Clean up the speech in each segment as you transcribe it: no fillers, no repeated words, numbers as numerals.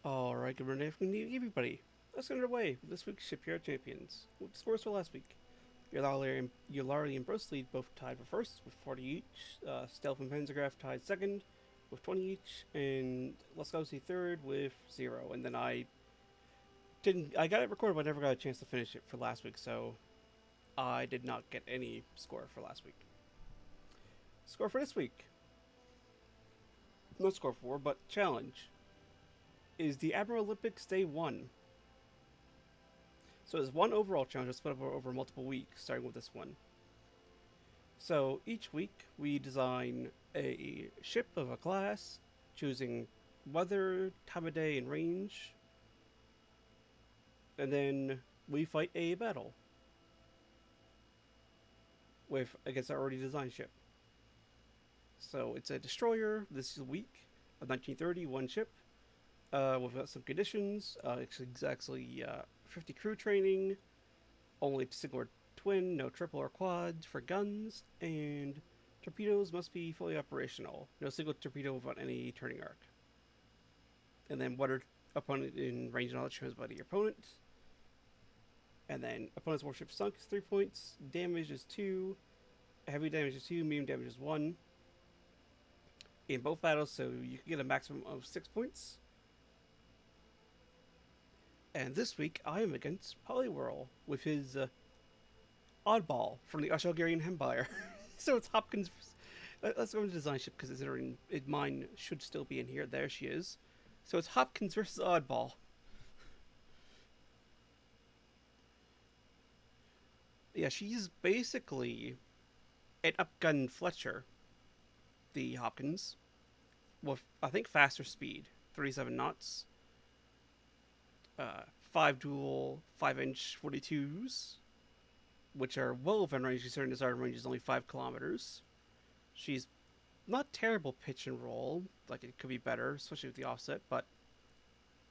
Alright, good morning everybody. Let's get underway with this week's Shipyard Champions. With the scores for last week. Yolari and Bruce Lead both tied for first with 40 each. Stealth and Panzergraph tied second with 20 each. And Let's Go See third with 0. And then I got it recorded, but I never got a chance to finish it for last week, so I did not get any score for last week. Score for this week. Not score 4, but challenge. Is the Admiral Olympics Day 1. So there's one overall challenge split up over multiple weeks, starting with this one. So each week we design a ship of a class, choosing weather, time of day, and range. And then we fight a battle against our already designed ship. So it's a destroyer this week, a 1930 one ship. We've got some conditions. It's exactly 50 crew training, only single or twin, no triple or quad for guns, and torpedoes must be fully operational. No single torpedo without any turning arc. And then water opponent in range knowledge shows by the opponent. And then opponent's warship sunk is 3 points, damage is 2, heavy damage is 2, medium damage is 1. In both battles, so you can get a maximum of 6 points. And this week, I am against Polywhirl with his Oddball from the Ashogarian Empire. So it's HopKins. Let's go into design ship because mine should still be in here. There she is. So it's HopKins versus Oddball. Yeah, she's basically an upgun Fletcher, the HopKins, with I think faster speed, 37 knots. 5 dual 5-inch 42s, which are well within range considering the desired range is only 5 kilometers. She's not terrible pitch and roll, like it could be better, especially with the offset, but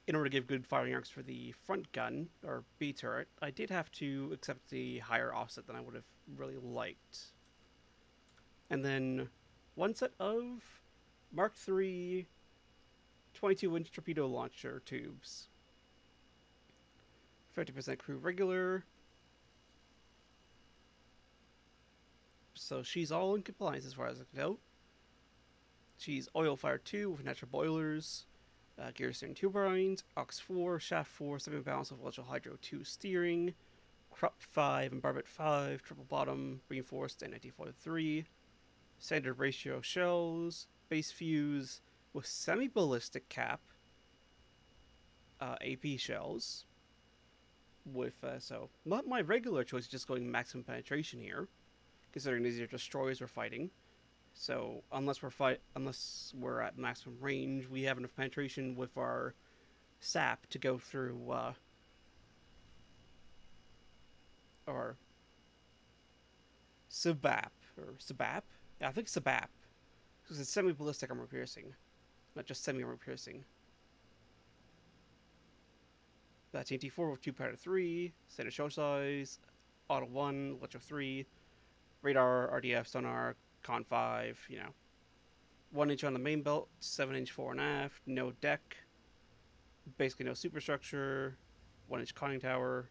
in order to give good firing arcs for the front gun, or B turret, I did have to accept the higher offset than I would have really liked. And then one set of Mark III 22-inch torpedo launcher tubes. 50% crew regular. So she's all in compliance as far as I can tell. She's oil fired 2 with natural boilers, gear steering turbines, aux 4, shaft 4, semi-balance with electrical hydro 2 steering, crop 5 and barbette 5, triple bottom, reinforced and anti-foil 3, standard ratio shells, base fuse with semi-ballistic cap, AP shells. So not my regular choice, just going maximum penetration here, considering these are destroyers we're fighting. So unless we're at maximum range, we have enough penetration with our sap to go through or Sabap or Sabap. Yeah, I think Sabap because it's semi-ballistic armor piercing, not just semi-armor piercing. That's TNT4 with 2 powder 3, standard shell size, auto 1, electro 3, radar, RDF, sonar, con 5, 1 inch on the main belt, 7 inch fore and aft, no deck, basically no superstructure, 1 inch conning tower,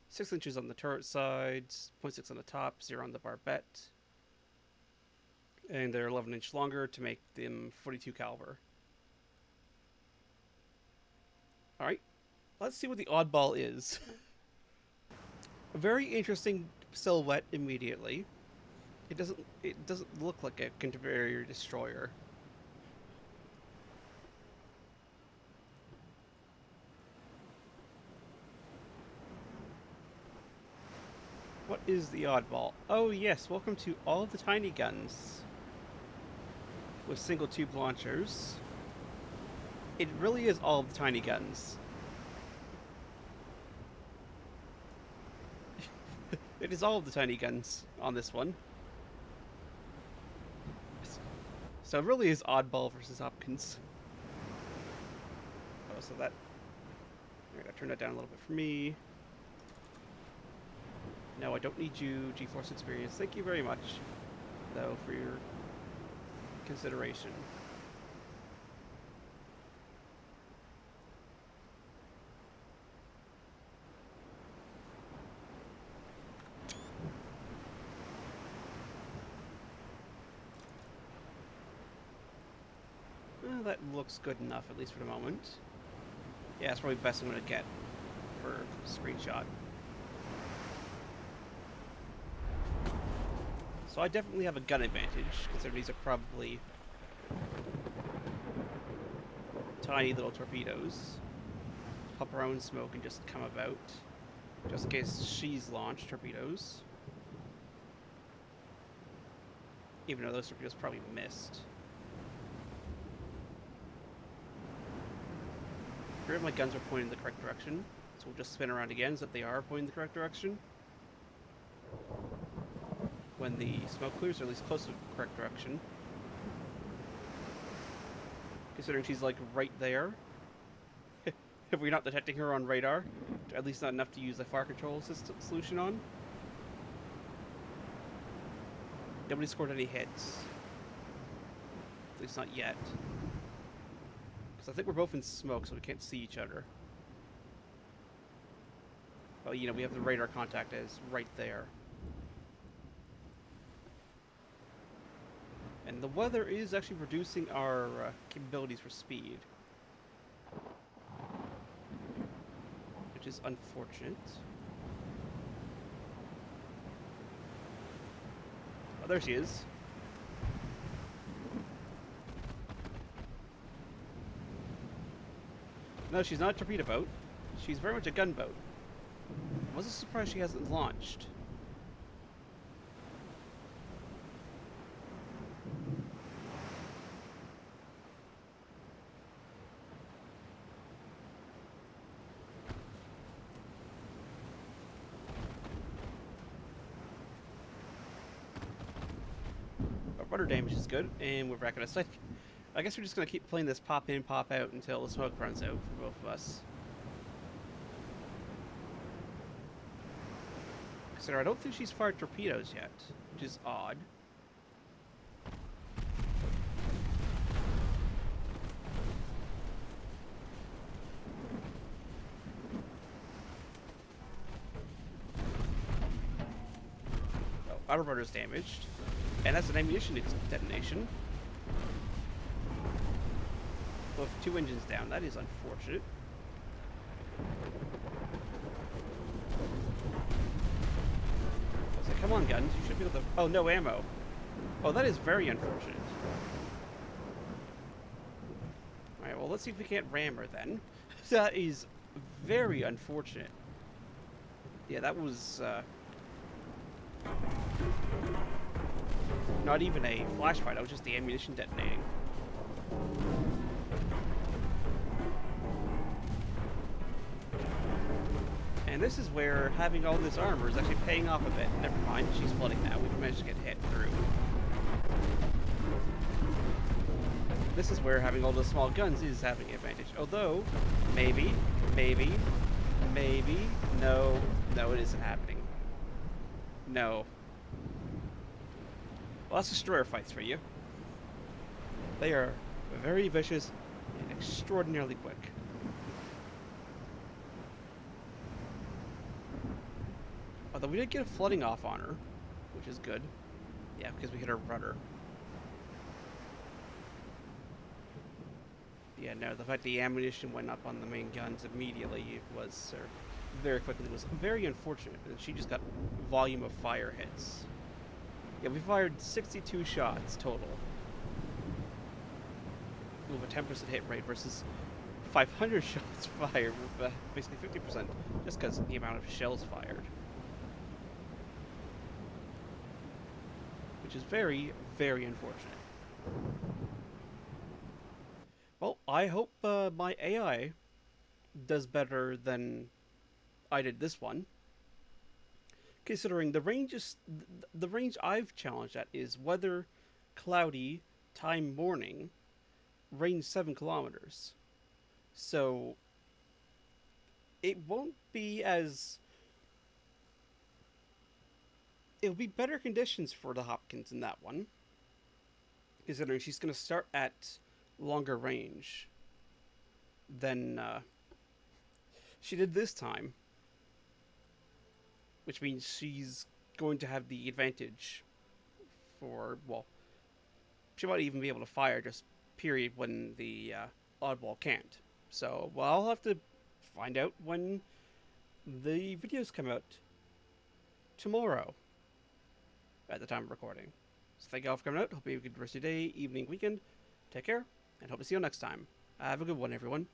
6 inches on the turret sides, 0.6 on the top, 0 on the barbette, and they're 11 inch longer to make them 42 caliber. Alright. Let's see what the Oddball is. A very interesting silhouette immediately. It doesn't look like a contemporary destroyer. What is the Oddball? Oh yes, welcome to all the tiny guns with single tube launchers. It really is all of the tiny guns. It is all of the tiny guns on this one. So it really is Oddball versus HopKins. Oh, so that... I gotta turn that down a little bit for me. No, I don't need you, GeForce Experience. Thank you very much, though, for your consideration. that looks good enough, at least for the moment. Yeah, it's probably the best I'm going to get for screenshot. So I definitely have a gun advantage, considering these are probably tiny little torpedoes. Pop our own smoke and just come about, just in case she's launched torpedoes. Even though those torpedoes probably missed. Here my guns are pointing in the correct direction, so we'll just spin around again so that they are pointing in the correct direction. When the smoke clears, or at least close to the correct direction. Considering she's like right there. If we're not detecting her on radar, at least not enough to use the fire control system solution on. Nobody scored any hits. At least not yet. Because I think we're both in smoke, so we can't see each other. Well, you know, we have the radar contact as right there. And the weather is actually reducing our capabilities for speed. Which is unfortunate. Oh, there she is. No, she's not a torpedo boat. She's very much a gunboat. I wasn't surprised she hasn't launched. Rudder damage is good, and we're back on a site. I guess we're just going to keep playing this pop in, pop out until the smoke runs out for both of us. Consider I don't think she's fired torpedoes yet, which is odd. Oh, outer rudder's damaged. And that's an ammunition detonation. With 2 engines down, that is unfortunate. So come on, guns, you should be able to... Oh, no ammo. Oh, that is very unfortunate. Alright, well, let's see if we can't ram her then. That is very unfortunate. Yeah, that was... not even a flash fight, that was just the ammunition detonating. And this is where having all this armor is actually paying off a bit. Never mind, she's flooding now. We've managed to get hit through. This is where having all those small guns is having an advantage. Although, maybe, no, it isn't happening. No. Well, that's destroyer fights for you. They are very vicious and extraordinarily quick. Although we did get a flooding off on her, which is good. Yeah, because we hit her rudder. Yeah, no, the fact the ammunition went up on the main guns immediately was, very quickly, was very unfortunate. And she just got volume of fire hits. Yeah, we fired 62 shots total. With a 10% hit rate versus 500 shots fired with basically 50%, just because of the amount of shells fired. Which is very, very unfortunate. Well, I hope my AI does better than I did this one. Considering the range is the range I've challenged at is weather, cloudy, time morning, range 7 kilometers. So it won't be as... It'll be better conditions for the HopKins in that one. Considering she's going to start at longer range than she did this time. Which means she's going to have the advantage for, well, she might even be able to fire just period when the Oddball can't. So, well, I'll have to find out when the videos come out tomorrow at the time of recording. So thank you all for coming out. Hope you have a good rest of your day, evening, weekend. Take care, and hope to see you next time. Have a good one, everyone.